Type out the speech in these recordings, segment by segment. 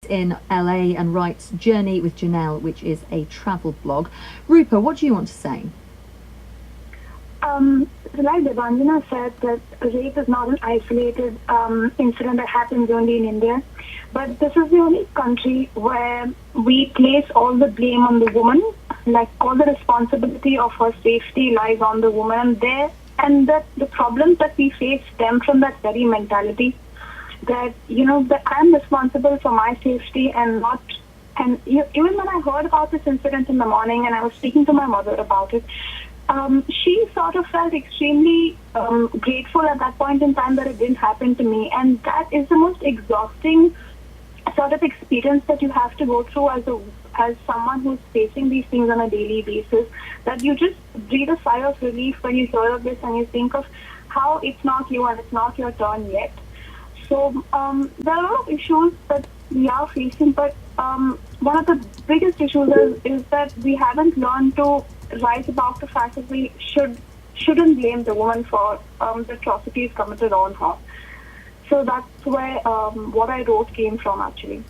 in LA and writes Journey with Janelle, which is a travel blog. Rupa, what do you want to say? Like Devanjana said, that rape is not an isolated incident that happens only in India, but this is the only country where we place all the blame on the woman, like all the responsibility of her safety lies on the woman there, and that the problems that we face stem from that very mentality that, that I'm responsible for my safety and not. And even when I heard about this incident in the morning and I was speaking to my mother about it, she sort of felt extremely grateful at that point in time that it didn't happen to me. And that is the most exhausting sort of experience that you have to go through as someone who's facing these things on a daily basis, that you just breathe a sigh of relief when you hear of this and you think of how it's not you and it's not your turn yet. So there are a lot of issues that we are facing, but one of the biggest issues is that we haven't learned to rise above the fact that we shouldn't blame the woman for the atrocities committed on her. So that's where what I wrote came from, actually.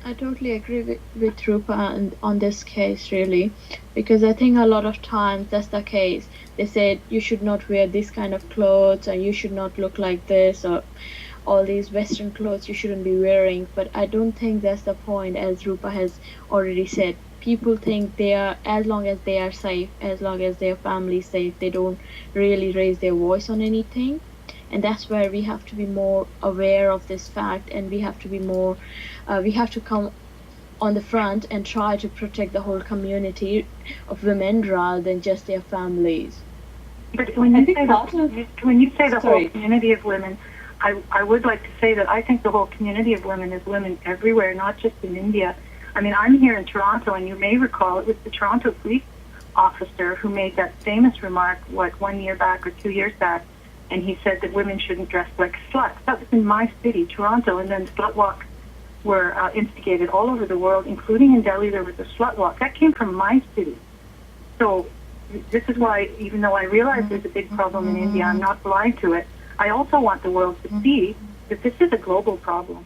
I totally agree with Rupa on this case, really, because I think a lot of times that's the case. They said you should not wear this kind of clothes, or you should not look like this, or all these Western clothes you shouldn't be wearing. But I don't think that's the point, as Rupa has already said. People think they are, as long as they are safe, as long as their family is safe, they don't really raise their voice on anything. And that's where we have to be more aware of this fact, and we have to be more, we have to come on the front and try to protect the whole community of women rather than just their families. But when you say the whole community of women, I would like to say that I think the whole community of women is women everywhere, not just in India. I mean, I'm here in Toronto, and you may recall it was the Toronto police officer who made that famous remark, 1 year back or 2 years back, and he said that women shouldn't dress like sluts. That was in my city, Toronto, and then slut walks were instigated all over the world, including in Delhi. There was a slut walk. That came from my city. So this is why, even though I realize there's a big problem in India, I'm not blind to it. I also want the world to see that this is a global problem.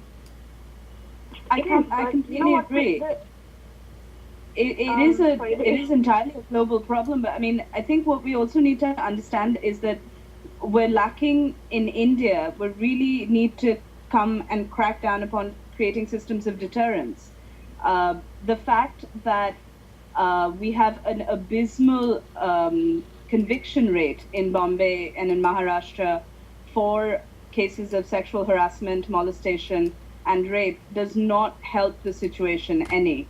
I completely agree. It is entirely a global problem, but I mean, I think what we also need to understand is that we're lacking in India. We really need to come and crack down upon creating systems of deterrence. The fact that we have an abysmal conviction rate in Bombay and in Maharashtra for cases of sexual harassment, molestation, and rape does not help the situation any.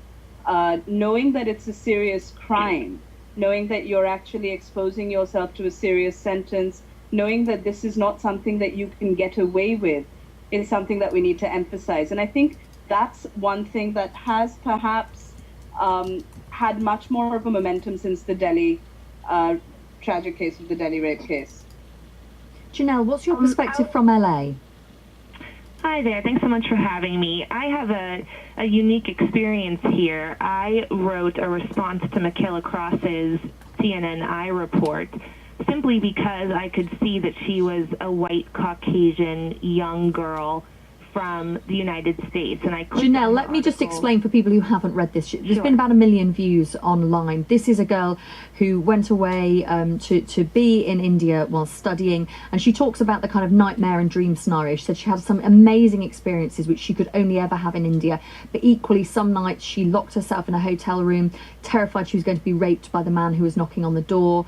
Knowing that it's a serious crime, knowing that you're actually exposing yourself to a serious sentence, knowing that this is not something that you can get away with is something that we need to emphasize. And I think that's one thing that has perhaps had much more of a momentum since the Delhi tragic case of the Delhi rape case. Janelle, what's your perspective from LA? Hi there. Thanks so much for having me. I have a unique experience here. I wrote a response to Michaela Cross's CNN I report simply because I could see that she was a white Caucasian young girl from the United States. And I Janelle, let me just explain for people who haven't read this. There's been about 1 million views online. This is a girl who went away to be in India while studying, and she talks about the kind of nightmare and dream scenario. She said she had some amazing experiences which she could only ever have in India, but equally some nights she locked herself in a hotel room, terrified she was going to be raped by the man who was knocking on the door.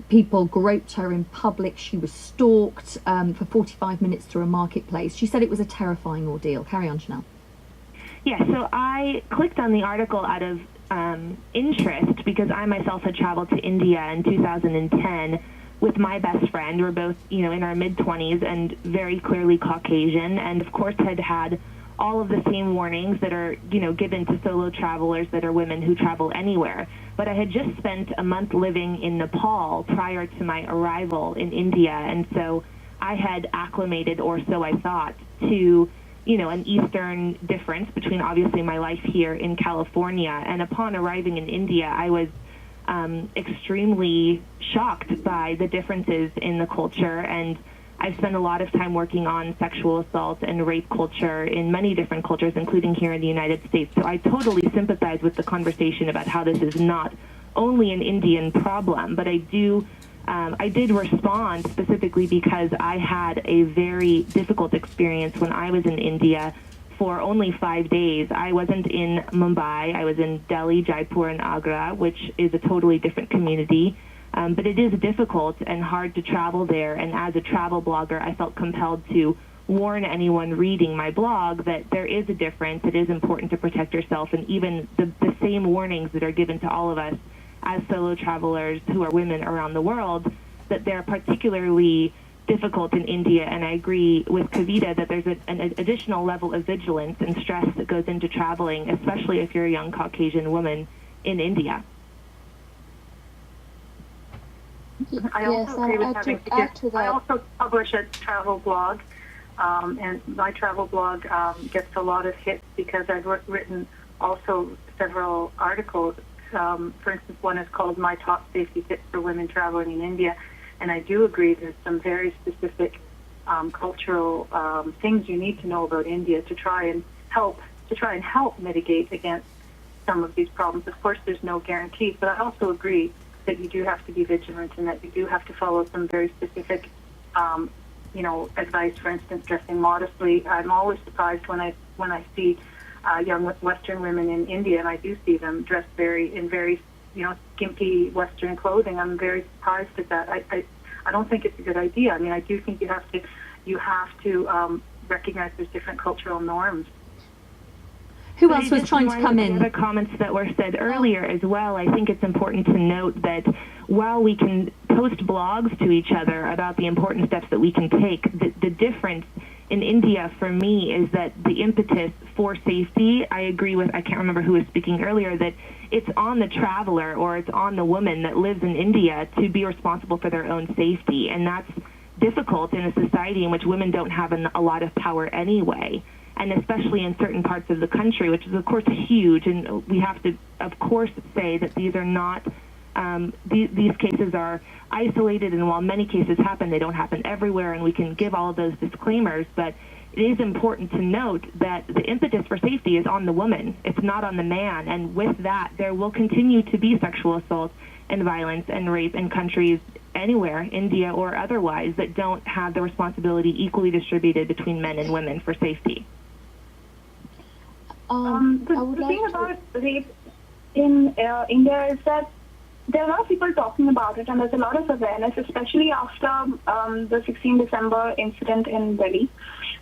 People groped her in public. She was stalked for 45 minutes through a marketplace. She said it was a terrifying ordeal. Carry on, Janelle. Yeah, so I clicked on the article out of interest because I myself had traveled to India in 2010 with my best friend. We're both, in our mid-20s and very clearly Caucasian, and of course had all of the same warnings that are, given to solo travelers that are women who travel anywhere. But I had just spent a month living in Nepal prior to my arrival in India, and so I had acclimated, or so I thought, to an Eastern difference between obviously my life here in California. And upon arriving in India, I was extremely shocked by the differences in the culture and I've spent a lot of time working on sexual assault and rape culture in many different cultures, including here in the United States. So I totally sympathize with the conversation about how this is not only an Indian problem, but I did respond specifically because I had a very difficult experience when I was in India for only 5 days. I wasn't in Mumbai. I was in Delhi, Jaipur, and Agra, which is a totally different community. But it is difficult and hard to travel there. And as a travel blogger, I felt compelled to warn anyone reading my blog that there is a difference. It is important to protect yourself. And even the same warnings that are given to all of us as solo travelers who are women around the world, that they're particularly difficult in India. And I agree with Kavita that there's an additional level of vigilance and stress that goes into traveling, especially if you're a young Caucasian woman in India. I also agree with having to add to that. I also publish a travel blog, and my travel blog gets a lot of hits because I've written also several articles. For instance, one is called My Top Safety Tips for Women Traveling in India, and I do agree there's some very specific cultural things you need to know about India to try and help mitigate against some of these problems. Of course, there's no guarantees, but I also agree that you do have to be vigilant and that you do have to follow some very specific, advice. For instance, dressing modestly. I'm always surprised when I see young Western women in India, and I do see them dressed in very skimpy Western clothing. I'm very surprised at that. I don't think it's a good idea. I mean, I do think you have to recognize there's different cultural norms. Who else was trying to come in? The other comments that were said earlier as well, I think it's important to note that while we can post blogs to each other about the important steps that we can take, the difference in India for me is that the impetus for safety, I agree with, I can't remember who was speaking earlier, that it's on the traveler or it's on the woman that lives in India to be responsible for their own safety. And that's difficult in a society in which women don't have a lot of power anyway. And especially in certain parts of the country, which is, of course, huge. And we have to, of course, say that these are not, these cases are isolated. And while many cases happen, they don't happen everywhere. And we can give all of those disclaimers. But it is important to note that the impetus for safety is on the woman. It's not on the man. And with that, there will continue to be sexual assault and violence and rape in countries anywhere, India or otherwise, that don't have the responsibility equally distributed between men and women for safety. The thing about rape in India is that there are a lot of people talking about it, and there's a lot of awareness, especially after the 16 December incident in Delhi.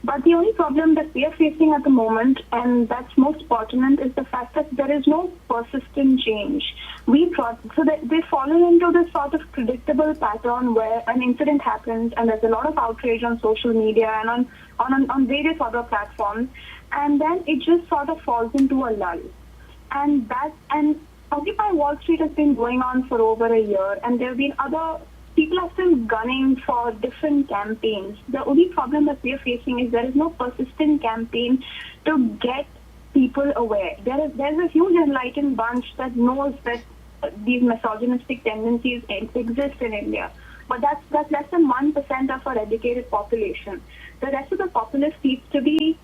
But the only problem that we are facing at the moment, and that's most pertinent, is the fact that there is no persistent change. So that they've fallen into this sort of predictable pattern where an incident happens, and there's a lot of outrage on social media and on various other platforms, and then it just sort of falls into a lull. And Occupy Wall Street has been going on for over a year, and there have been other people are still gunning for different campaigns. The only problem that we are facing is there is no persistent campaign to get people aware. There's a huge enlightened bunch that knows that these misogynistic tendencies exist in India, but that's less than 1% of our educated population. The rest of the populace needs to be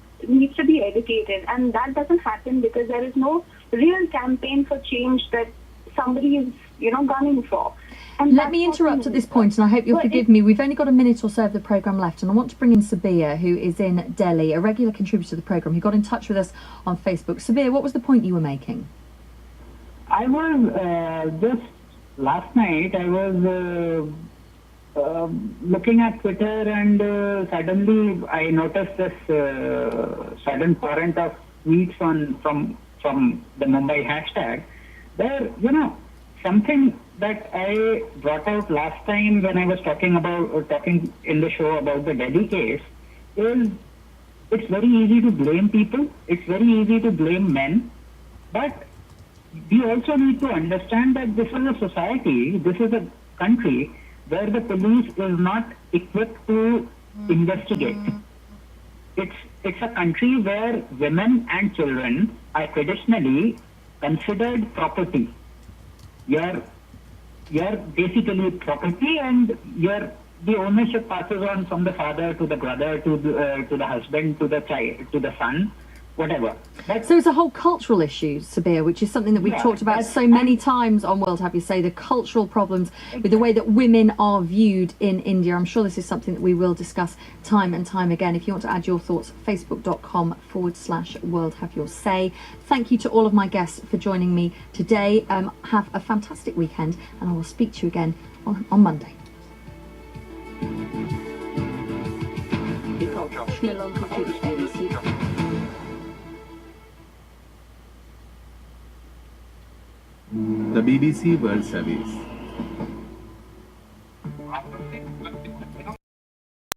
educated, and that doesn't happen because there is no real campaign for change that somebody is gunning for. And let me interrupt at this point, and I hope you'll forgive me. We've only got a minute or so of the programme left, and I want to bring in Sabir, who is in Delhi, a regular contributor to the programme, who got in touch with us on Facebook. Sabir, what was the point you were making? I was just last night, I was looking at Twitter, and suddenly I noticed this sudden torrent of tweets from the Mumbai hashtag. There, something that I brought out last time when I was talking in the show about the Delhi case is it's very easy to blame people. It's very easy to blame men. But we also need to understand that this is a society, this is a country where the police is not equipped to investigate. It's a country where women and children are traditionally considered property. You're basically property, and the ownership passes on from the father to the brother to the husband to the child to the son, whatever. So it's a whole cultural issue, Sabir, which is something that we've talked about so many times on World Have You Say, the cultural problems with the way that women are viewed in India. I'm sure this is something that we will discuss time and time again. If you want to add your thoughts, facebook.com/World Have Your Say. Thank you to all of my guests for joining me today. Have a fantastic weekend, and I will speak to you again on Monday. The BBC World Service.